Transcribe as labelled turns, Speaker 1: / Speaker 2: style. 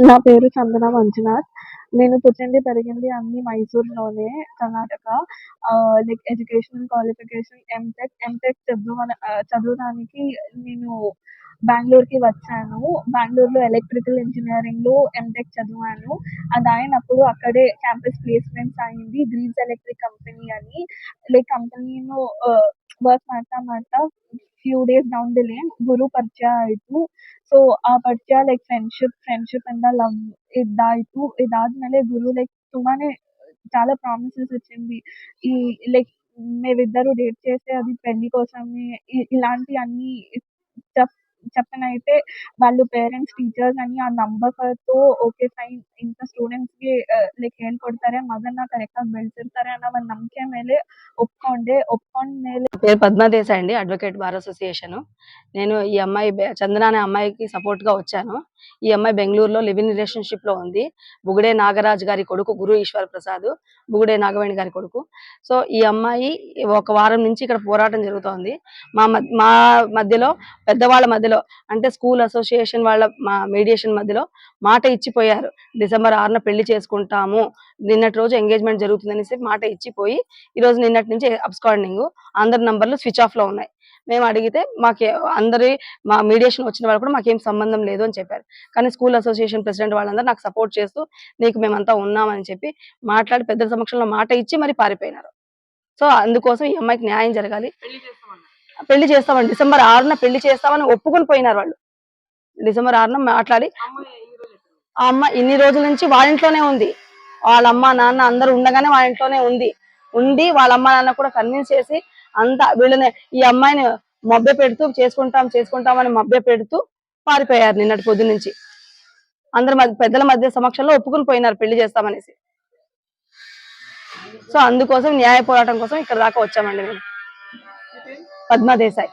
Speaker 1: నా పేరు చందన మంజునాథ్. నేను పుట్టింది, పెరిగింది అన్నీ మైసూర్‌లోనే, Karnataka. Like educational qualification MTech చదవడానికి నేను బెంగుళూరుకి వచ్చాను. బెంగుళూరులో ఎలక్ట్రికల్ ఇంజినీరింగ్‌లో ఎంటెక్ చదివాను. అదయినప్పుడు అక్కడే క్యాంపస్ ప్లేస్‌మెంట్స్ అయింది. గ్రీవ్స్ ఎలక్ట్రిక్ కంపెనీ అని. ಲೈಕ್ ಕಂಪನಿನೂ ವರ್ಕ್ ಮಾಡ್ತಾ few days down the lane ಗುರು ಪರಿಚಯ ಆಯಿತು. ಸೊ ಆ ಪರಿಚಯ ಲೈಕ್ ಫ್ರೆಂಡ್ಶಿಪ್ ಇಂದ ಲವ್ ಇದಾಯಿತು. ಇದಾದ್ಮೇಲೆ ಗುರು ಲೈಕ್ ತುಂಬಾನೇ చాలా ప్రామిసెస్ ఇచ్చింది. ఈ లైక్ మేమిద్దరు డేట్ చేస్తే అది పెళ్లి కోసమే ఇలాంటియన్నీ చెప్ చెప్పనైతే వాళ్ళు పేరెಂಟ್ಸ್, ಟೀಚರ್ಸ್ అని ಆ ನಂಬಕతో ಓಕೆ ಫೈನ್ ಇಂಥ ಸ್ಟೂಡೆಂಟ್ಸ್‌ಗೆ ಲೈಕ್ ಹೇಳ್ಕೊಡ್ತಾರೆ, ಮಗನ್ನ ಕರೆಕ್ಟಾಗಿ ಬೆಳೆಸಿರ್ತಾರೆ ಅನ್ನೋ ಒಂದು ನಂಬಿಕೆ ಮೇಲೆ ఒప్పుಕೊಂಡ ಮೇಲೆ
Speaker 2: పేరు పద్మాదేశాయ్ అండి, అడ్వకేట్ బార్ అసోసియేషన్. నేను ఈ అమ్మాయి చందన అనే అమ్మాయికి సపోర్ట్ గా వచ్చాను. ఈ అమ్మాయి బెంగళూరులో లివ్ ఇన్ రిలేషన్షిప్ లో ఉంది. బుగుడే నాగరాజ్ గారి కొడుకు గురు ఈశ్వర్ ప్రసాద్, బుగుడే నాగవేణి గారి కొడుకు. సో ఈ అమ్మాయి ఒక వారం నుంచి ఇక్కడ పోరాటం జరుగుతోంది. మా మధ్యలో, పెద్దవాళ్ళ మధ్యలో, అంటే స్కూల్ అసోసియేషన్ వాళ్ళ మీడియేషన్ మధ్యలో మాట ఇచ్చిపోయారు. డిసెంబర్ 6న పెళ్లి చేసుకుంటాము, నిన్నటి రోజు ఎంగేజ్మెంట్ జరుగుతుందనేసి మాట ఇచ్చిపోయి ఈ రోజు నిన్నటి నుంచి అబ్స్కాండింగ్, అందరి నంబర్లు స్విచ్ ఆఫ్ లో ఉన్నాయి. మేము అడిగితే మా మీడియేషన్ వచ్చిన వాళ్ళు కూడా మాకేం సంబంధం లేదు అని చెప్పారు. కానీ స్కూల్ అసోసియేషన్ ప్రెసిడెంట్ వాళ్ళందరూ నాకు సపోర్ట్ చేస్తూ నీకు మేమంతా ఉన్నామని చెప్పి మాట్లాడి పెద్దల సమక్షంలో మాట ఇచ్చి మరి పారిపోయినారు. సో అందుకోసం ఈ అమ్మాయికి న్యాయం జరగాలి. పెళ్లి చేస్తామని డిసెంబర్ 6న పెళ్లి చేస్తామని ఒప్పుకొని పోయినారు వాళ్ళు. డిసెంబర్ 6న మాట్లాడి, ఆ అమ్మాయి ఇన్ని రోజుల నుంచి వాళ్ళ ఇంట్లోనే ఉంది. వాళ్ళ అమ్మ నాన్న అందరూ ఉండగానే వాళ్ళ ఇంట్లోనే ఉండి వాళ్ళ అమ్మ నాన్న కూడా కన్విన్స్ చేసి అంతా వీళ్ళని, ఈ అమ్మాయిని మభ్య పెడుతూ చేసుకుంటామని మభ్య పెడుతూ పారిపోయారు నిన్నటి పొద్దు నుంచి. పెద్దల మధ్య సమక్షంలో ఒప్పుకుని పోయినారు పెళ్లి చేస్తామనేసి. సో అందుకోసం న్యాయ పోరాటం కోసం ఇక్కడ దాకా వచ్చామండి మేము. పద్మాదేశాయ్.